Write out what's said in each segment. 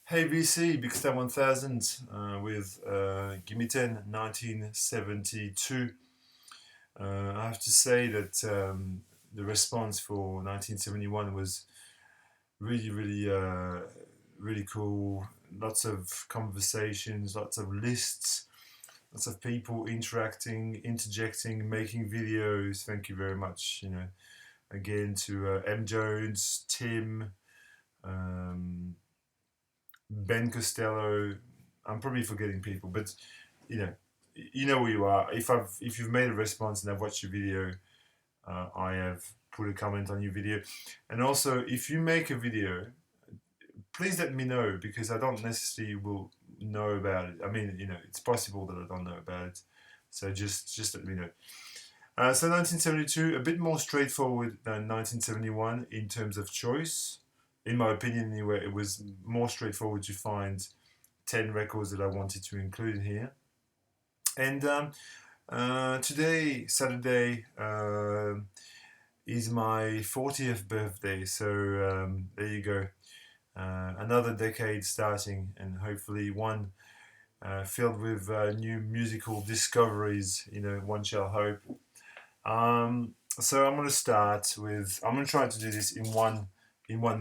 Hey VC, Big Star 1000 with Gimme Ten 1972. I have to say that the response for 1971 was really cool. Lots of conversations, lots of lists, lots of people interacting, interjecting, making videos. Thank you very much. Again to M Jones, Tim, um, Ben Costello. I'm probably forgetting people, but you know, you know who you are. If you've made a response and I've watched your video, I have put a comment on your video, and also if you make a video, please let me know because I don't necessarily will know about it. I mean, it's possible that I don't know about it, so just let me know. So 1972, a bit more straightforward than 1971 in terms of choice. In my opinion, anyway, it was more straightforward to find 10 records that I wanted to include in here. And today, Saturday, is my 40th birthday. So there you go. Another decade starting, and hopefully one filled with new musical discoveries, one shall hope. So I'm going to start with, I'm going to try to do this in one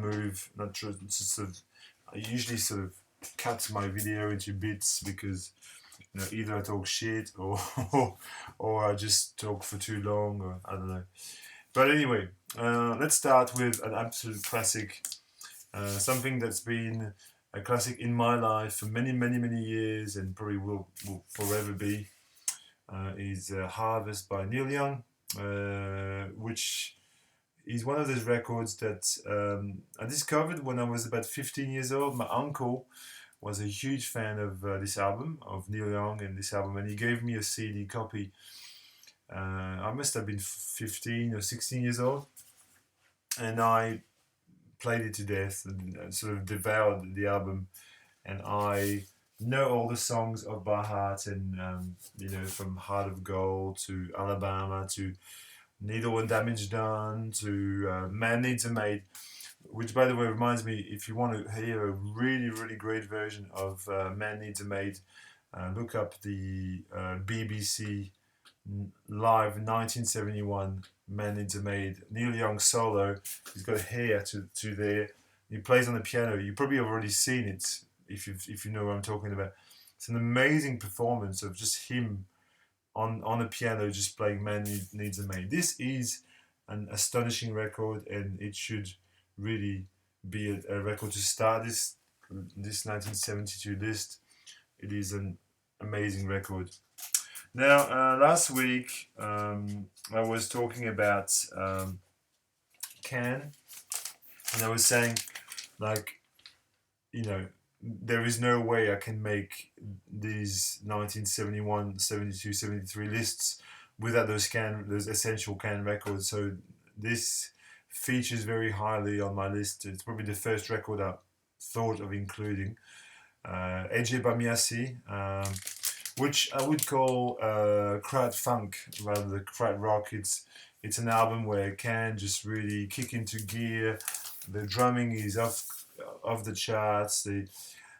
move, not sure, sort of, I usually sort of cut my video into bits because either I talk shit or or I just talk for too long, or I don't know. But anyway, let's start with an absolute classic, something that's been a classic in my life for many years and probably will forever be. Is Harvest by Neil Young, which is one of those records that I discovered when I was about 15 years old. My uncle was a huge fan of this album, of Neil Young and this album, and he gave me a CD copy. I must have been 15 or 16 years old, and I played it to death and sort of devoured the album. And I know all the songs of by heart, and from Heart of Gold to Alabama to Needle and Damage Done to Man Needs a Maid, which by the way reminds me, if you want to hear a really great version of Man Needs a Maid, look up the BBC live 1971 Man Needs a Maid, Neil Young solo. He's got hair to there. He plays on the piano. You probably have already seen it if you know what I'm talking about. It's an amazing performance of just him on a piano just playing Man Needs a Maid. This is an astonishing record, and it should really be a record to start this 1972 list. It is an amazing record. Now, last week I was talking about Can, and I was saying, like, there is no way I can make these 1971, 72, 73 lists without those essential Can records. So this features very highly on my list. It's probably the first record I thought of including. Ege Bamyasi, which I would call crowd funk rather than crowd rock. It's an album where Can just really kick into gear. The drumming is off the charts.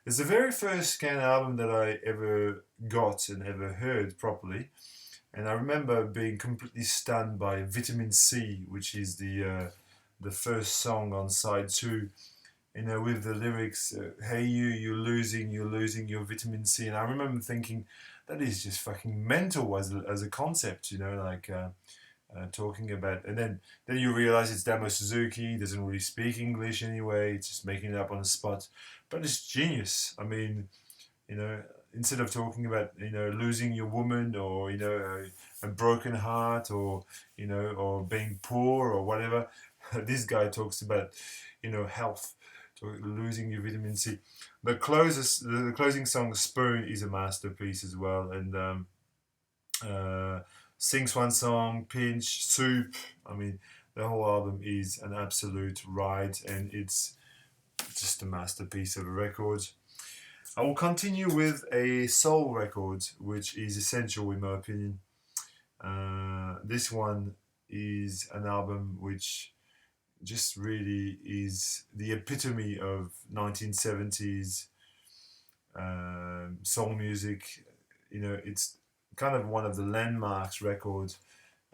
It's the very first Can album that I ever got and ever heard properly. And I remember being completely stunned by Vitamin C, which is the first song on side two. With the lyrics, "Hey you're losing your vitamin C," and I remember thinking, that is just fucking mental as a concept. Talking about, and then you realize it's Damo Suzuki. He doesn't really speak English anyway. It's just making it up on the spot, but it's genius. I mean, instead of talking about losing your woman, or a broken heart, or or being poor or whatever, this guy talks about health, losing your vitamin C. The closing song "Spoon" is a masterpiece as well, and sings one song, Pinch, Soup. I mean, the whole album is an absolute ride, and it's just a masterpiece of a record. I will continue with a soul record, which is essential in my opinion. This one is an album which just really is the epitome of 1970s soul music. You know, it's kind of one of the landmarks records.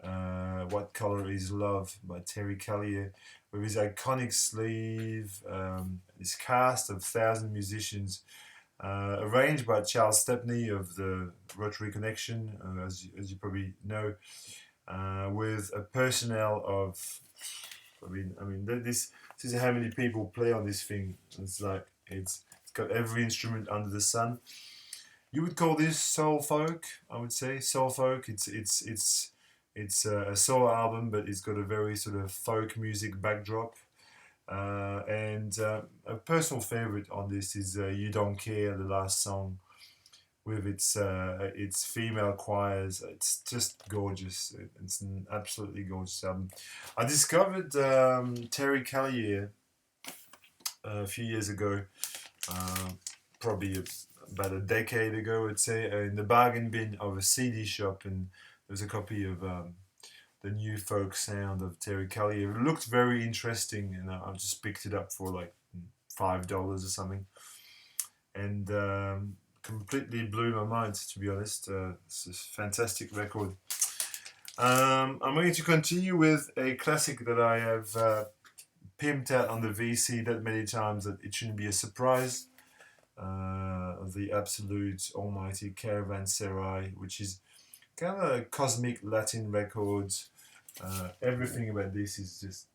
What Color Is Love by Terry Callier, with his iconic sleeve, his cast of 1,000 musicians, arranged by Charles Stepney of the Rotary Connection, as you probably know, with a personnel of, this is how many people play on this thing. It's like it's got every instrument under the sun. You would call this soul folk, I would say. Soul folk. It's a solo album, but it's got a very sort of folk music backdrop. And a personal favorite on this is "You Don't Care," the last song, with its female choirs. It's just gorgeous. It's an absolutely gorgeous album. I discovered Terry Callier a few years ago, probably about a decade ago, I'd say, in the bargain bin of a CD shop, and there's a copy of the new folk sound of Terry Callier. It looked very interesting, and I just picked it up for like $5 or something, and completely blew my mind, to be honest. It's a fantastic record. I'm going to continue with a classic that I have pimped out on the VC that many times that it shouldn't be a surprise. The absolute almighty Caravan, which is kind of a cosmic Latin record. Everything about this is just,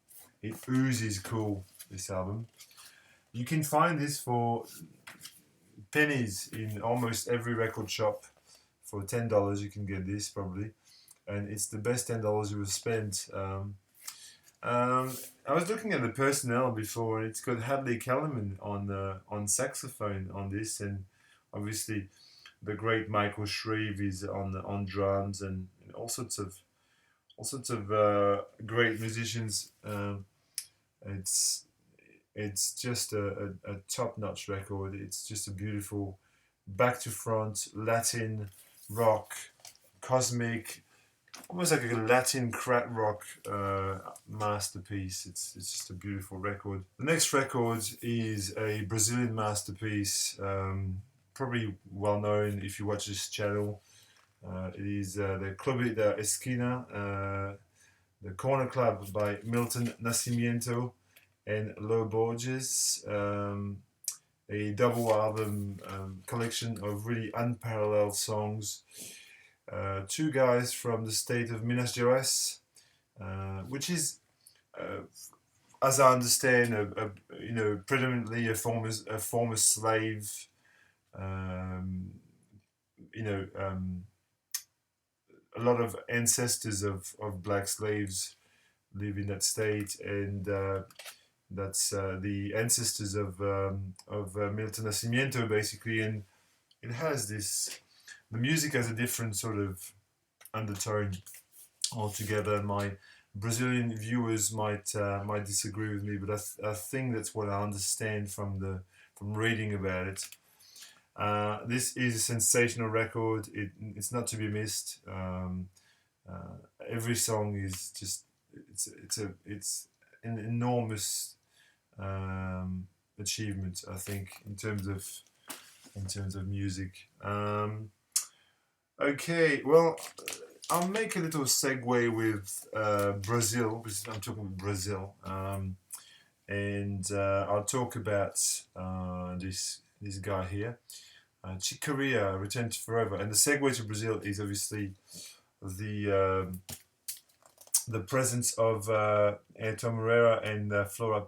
it oozes cool, this album. You can find this for pennies in almost every record shop. For $10 you can get this probably, and it's the best $10 you will spend. I was looking at the personnel before, and it's got Hadley Kellerman on saxophone on this, and obviously the great Michael Shreve is on drums, and all sorts of great musicians. It's just a top-notch record. It's just a beautiful back to front Latin rock, cosmic, almost like a Latin crat rock masterpiece. It's just a beautiful record. The next record is a Brazilian masterpiece, probably well known if you watch this channel. It is the Clube da Esquina, the Corner Club by Milton Nascimento and Lo Borges. A double album collection of really unparalleled songs. Two guys from the state of Minas Gerais, which is, as I understand, predominantly a former slave, a lot of ancestors of black slaves live in that state, and that's the ancestors of Milton Nascimento, basically, and it has this. The music has a different sort of undertone altogether. My Brazilian viewers might disagree with me, but I think that's what I understand from reading about it. This is a sensational record. It's not to be missed. Every song is just it's an enormous achievement, I think, in terms of music. Okay, well, I'll make a little segue with Brazil, because I'm talking about Brazil, and I'll talk about this guy here, Chicoria, Return to Forever. And the segue to Brazil is obviously the presence of Ayrton Moreira and Flora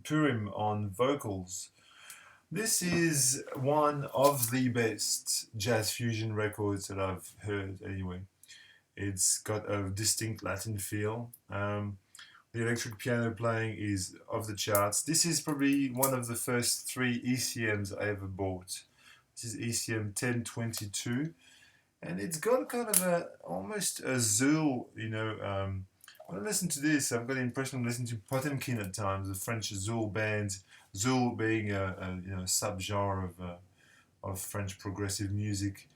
Purim on vocals. This is one of the best jazz fusion records that I've heard anyway. It's got a distinct Latin feel. The electric piano playing is off the charts. This is probably one of the first 3 ECMs I ever bought. This is ECM 1022, and it's got kind of almost a Zool, when I listen to this, I've got the impression of listening to Potemkin at times, the French Zool band. Zool being a subgenre of French progressive music,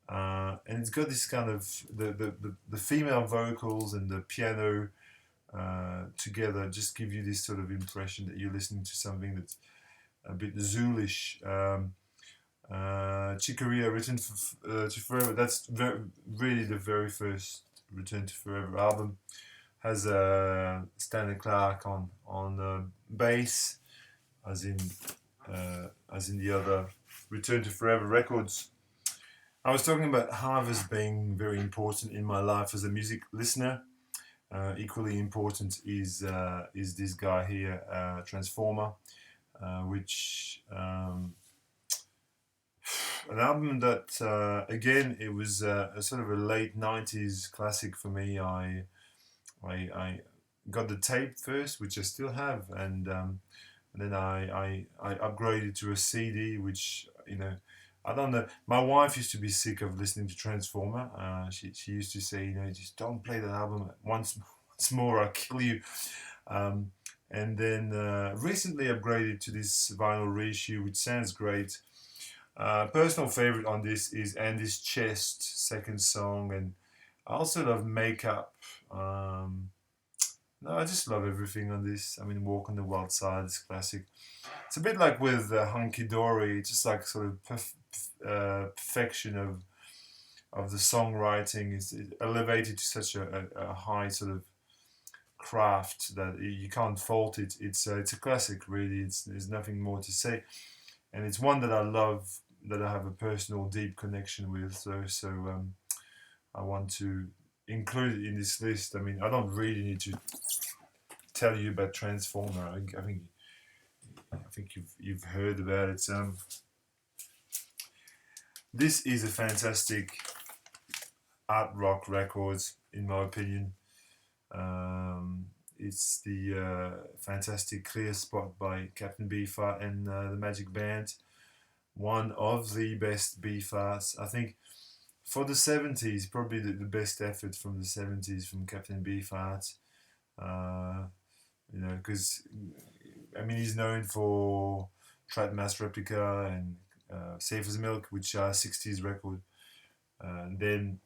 and it's got this kind of the female vocals and the piano together just give you this sort of impression that you're listening to something that's a bit Zoolish. Chicoria, Return to Forever. That's really the very first Return to Forever album. Has Stanley Clarke on bass, as in the other Return to Forever records. I was talking about harvest being very important in my life as a music listener. Equally important is this guy here, Transformer, which an album that again, it was a sort of a late '90s classic for me. I got the tape first, which I still have, and then I upgraded to a CD, which, you know, I don't know. My wife used to be sick of listening to Transformer. She used to say, you know, just don't play that album once more, I'll kill you. And then recently upgraded to this vinyl reissue, which sounds great. Personal favorite on this is Andy's Chest, second song, and I also love Makeup. No, I just love everything on this. I mean, Walk on the Wild Side is classic. It's a bit like with Hunky Dory, it's just like sort of perfection of the songwriting. It's elevated to such a high sort of craft that you can't fault it. It's a classic, really. There's nothing more to say, and it's one that I love, that I have a personal, deep connection with. So I want to include it in this list. I mean, I don't really need to tell you about Transformer. I think you've heard about it. This is a fantastic art rock record, in my opinion. It's the fantastic Clear Spot by Captain Beefheart and the Magic Band. One of the best Beefhearts, I think, for the 70s, probably the best effort from the 70s from Captain Beefheart. You know, because, I mean, he's known for Trap Mass Replica and Safe as Milk, which are 60s record. And then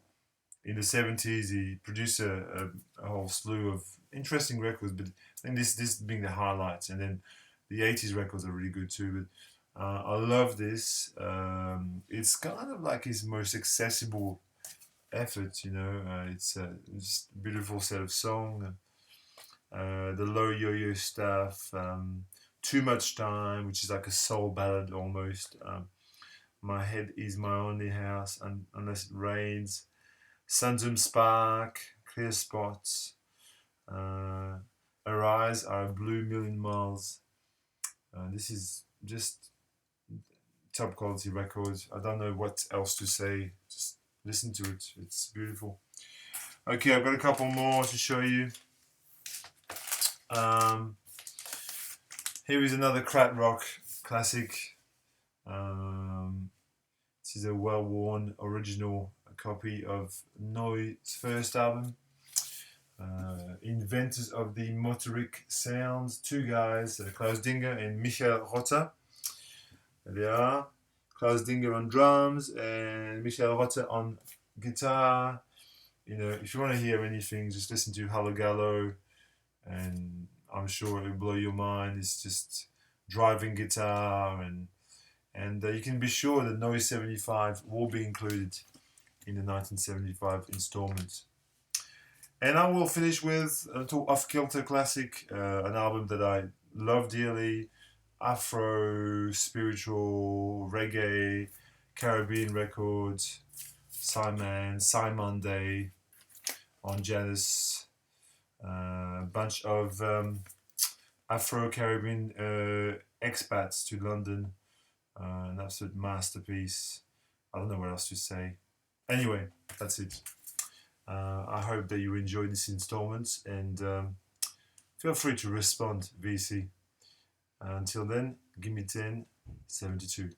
in the 70s, he produced a whole slew of interesting records, but I think this being the highlights. And then the 80s records are really good too. But I love this. It's kind of like his most accessible effort, you know. It's just a beautiful set of song. The Low Yo-Yo stuff. Too Much Time, which is like a soul ballad almost. My Head Is My Only House, Unless It Rains. Sundom Spark, Clear Spots. Her Eyes Are a Blue Million Miles. This is just top quality records. I don't know what else to say. Just listen to it. It's beautiful. Okay, I've got a couple more to show you. Here is another Krat Rock classic. This is a well-worn original copy of Noy's first album. Inventors of the motoric sounds, two guys, Klaus Dinger and Michael Rotter. There they are. Klaus Dinger on drums and Michael Rotter on guitar. You know, if you want to hear anything, just listen to Hallo Gallo, and I'm sure it'll blow your mind. It's just driving guitar, and you can be sure that Noise 75 will be included in the 1975 installment. And I will finish with a little off-kilter classic, an album that I love dearly, Afro, spiritual, reggae, Caribbean records, Cymande on Janus, a bunch of Afro-Caribbean expats to London, an absolute masterpiece. I don't know what else to say. Anyway, that's it. I hope that you enjoyed this installment, and feel free to respond, VC. Until then, Gimme 10, 72.